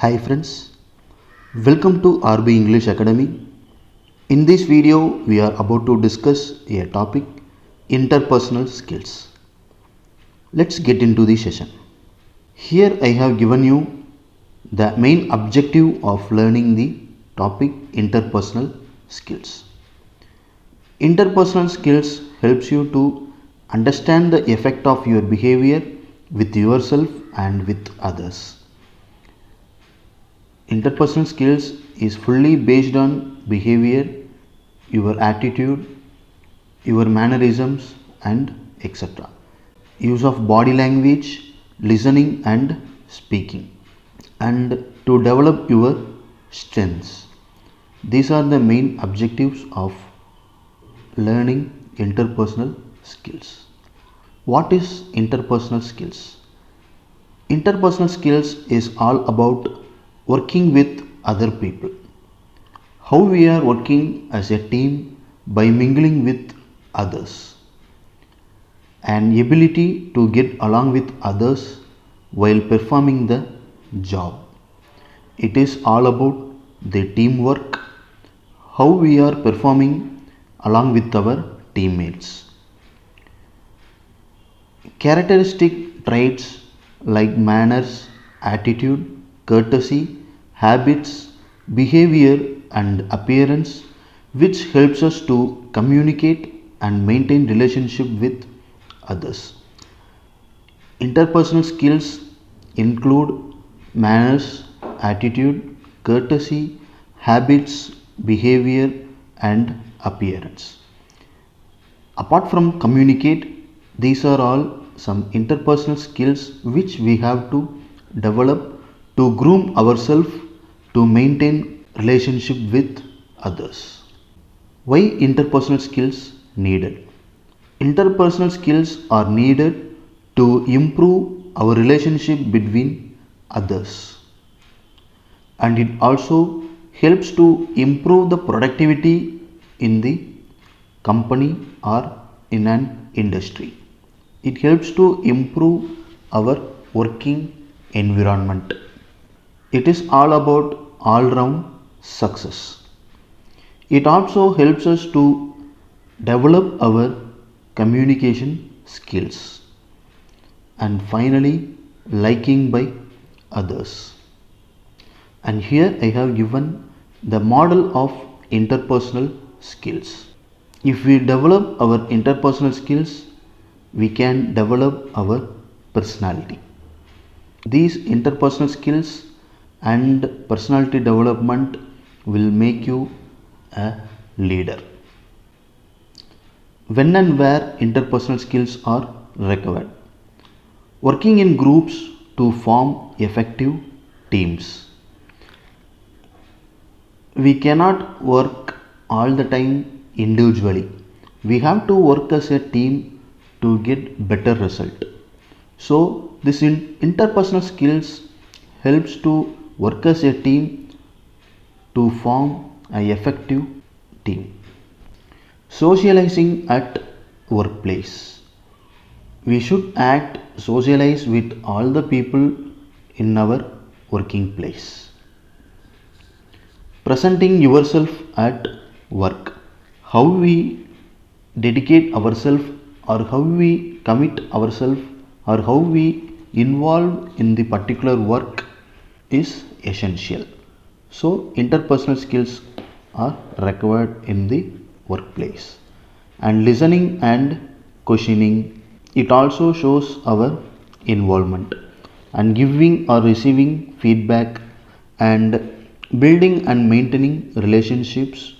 Hi friends, welcome to RB English Academy. In this video, we are about to discuss a topic, interpersonal skills. Let's get into the session. Here I have given you the main objective of learning the topic interpersonal skills. Interpersonal skills helps you to understand the effect of your behavior with yourself and with others. Interpersonal skills is fully based on behavior, your attitude, your mannerisms, and etc. Use of body language, listening, and speaking, and to develop your strengths. These are the main objectives of learning interpersonal skills. What is interpersonal skills? Interpersonal skills is all about working with other people. How we are working as a team by mingling with others. An ability to get along with others while performing the job. It is all about the teamwork, how we are performing along with our teammates. Characteristic traits like manners, attitude, courtesy, habits, behavior, and appearance, which helps us to communicate and maintain relationship with others. Interpersonal skills include manners, attitude, courtesy, habits, behavior, and appearance. Apart from communicate, these are all some interpersonal skills which we have to develop to groom ourselves to maintain relationship with others. Why interpersonal skills needed? Interpersonal skills are needed to improve our relationship between others, and it also helps to improve the productivity in the company or in an industry. It helps to improve our working environment. It is all about all round success. It also helps us to develop our communication skills. And finally, liking by others. And here I have given the model of interpersonal skills. If we develop our interpersonal skills, we can develop our personality. These interpersonal skills and personality development will make you a leader. When and where interpersonal skills are required? Working in groups to form effective teams. We cannot work all the time individually. We have to work as a team to get better result. So this interpersonal skills helps to work as a team to form an effective team. Socializing at workplace. We should socialize with all the people in our working place. Presenting yourself at work. How we dedicate ourselves, or how we commit ourselves, or how we involve in the particular work is essential. So interpersonal skills are required in the workplace. And listening and questioning, it also shows our involvement, and giving or receiving feedback, and building and maintaining relationships.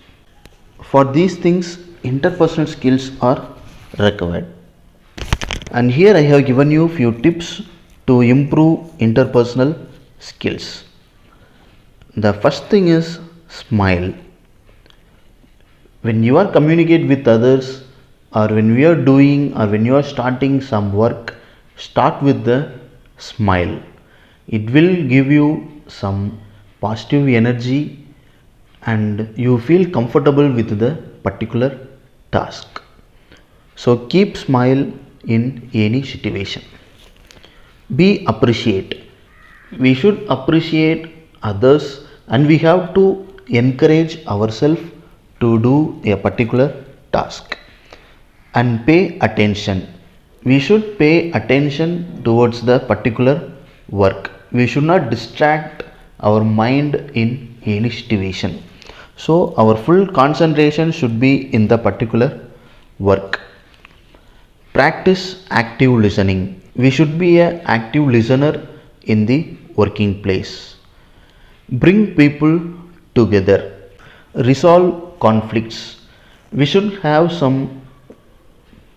For these things, interpersonal skills are required. And here I have given you few tips to improve interpersonal skills. The first thing is smile. When you are communicate with others, or when we are doing, or when you are starting some work, start with the smile. It will give you some positive energy and you feel comfortable with the particular task. So keep smile in any situation. Be appreciate. We should appreciate others, and we have to encourage ourselves to do a particular task and pay attention. We should pay attention towards the particular work. We should not distract our mind in any situation. So our full concentration should be in the particular work. Practice active listening. We should be an active listener in the working place. Bring people together. Resolve conflicts. We should have some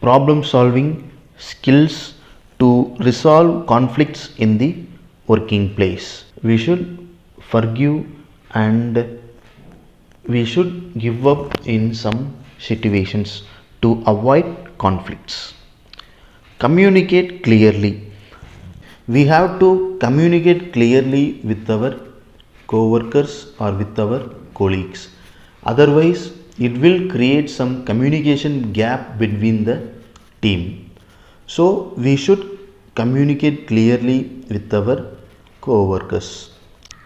problem solving skills to resolve conflicts in the working place. We should forgive and we should give up in some situations to avoid conflicts. Communicate clearly. We have to communicate clearly with our co-workers or with our colleagues. Otherwise, it will create some communication gap between the team. So we should communicate clearly with our co-workers.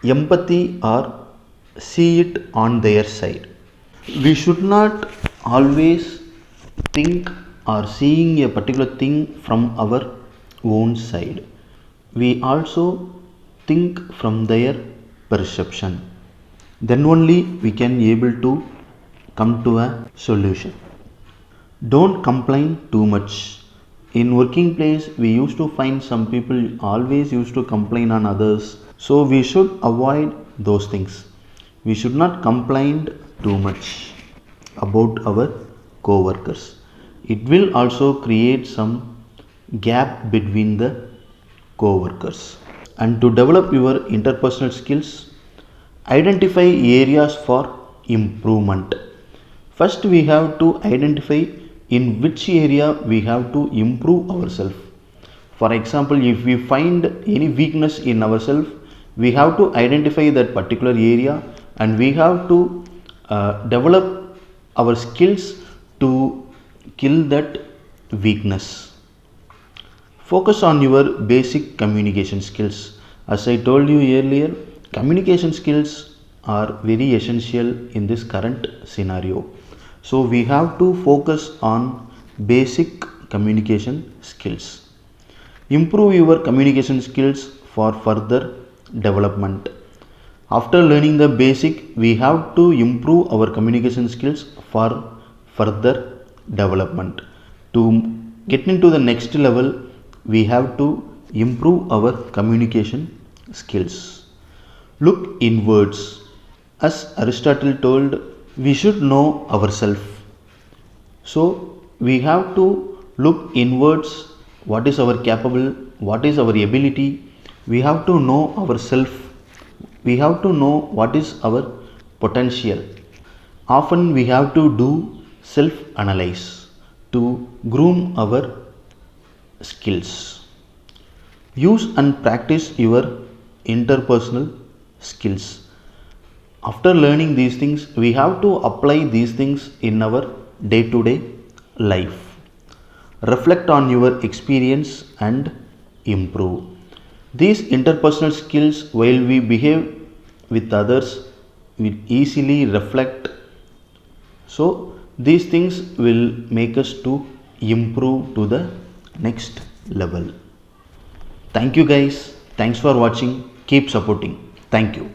Empathy or see it on their side. We should not always think or seeing a particular thing from our own side. We also think from their perception. Then only we can able to come to a solution. Don't complain too much. In working place, we used to find some people always used to complain on others. So we should avoid those things. We should not complain too much about our co-workers. It will also create some gap between the co-workers. And to develop your interpersonal skills, identify areas for improvement. First, we have to identify in which area we have to improve ourselves. For example, if we find any weakness in ourselves, we have to identify that particular area and we have to develop our skills to kill that weakness. Focus on your basic communication skills. As I told you earlier, communication skills are very essential in this current scenario. So we have to focus on basic communication skills. Improve your communication skills for further development. After learning the basic, we have to improve our communication skills for further development. To get into the next level, we have to improve our communication skills. Look inwards. As Aristotle told, we should know ourselves. So we have to look inwards. What is our capable? What is our ability? We have to know ourselves. We have to know what is our potential. Often we have to do self-analyze to groom our skills. Use and practice your interpersonal skills. After learning these things, we have to apply these things in our day-to-day life. Reflect on your experience and improve. These interpersonal skills, while we behave with others, we easily reflect. So these things will make us to improve to the next level. Thank you guys. Thanks for watching. Keep supporting. Thank you.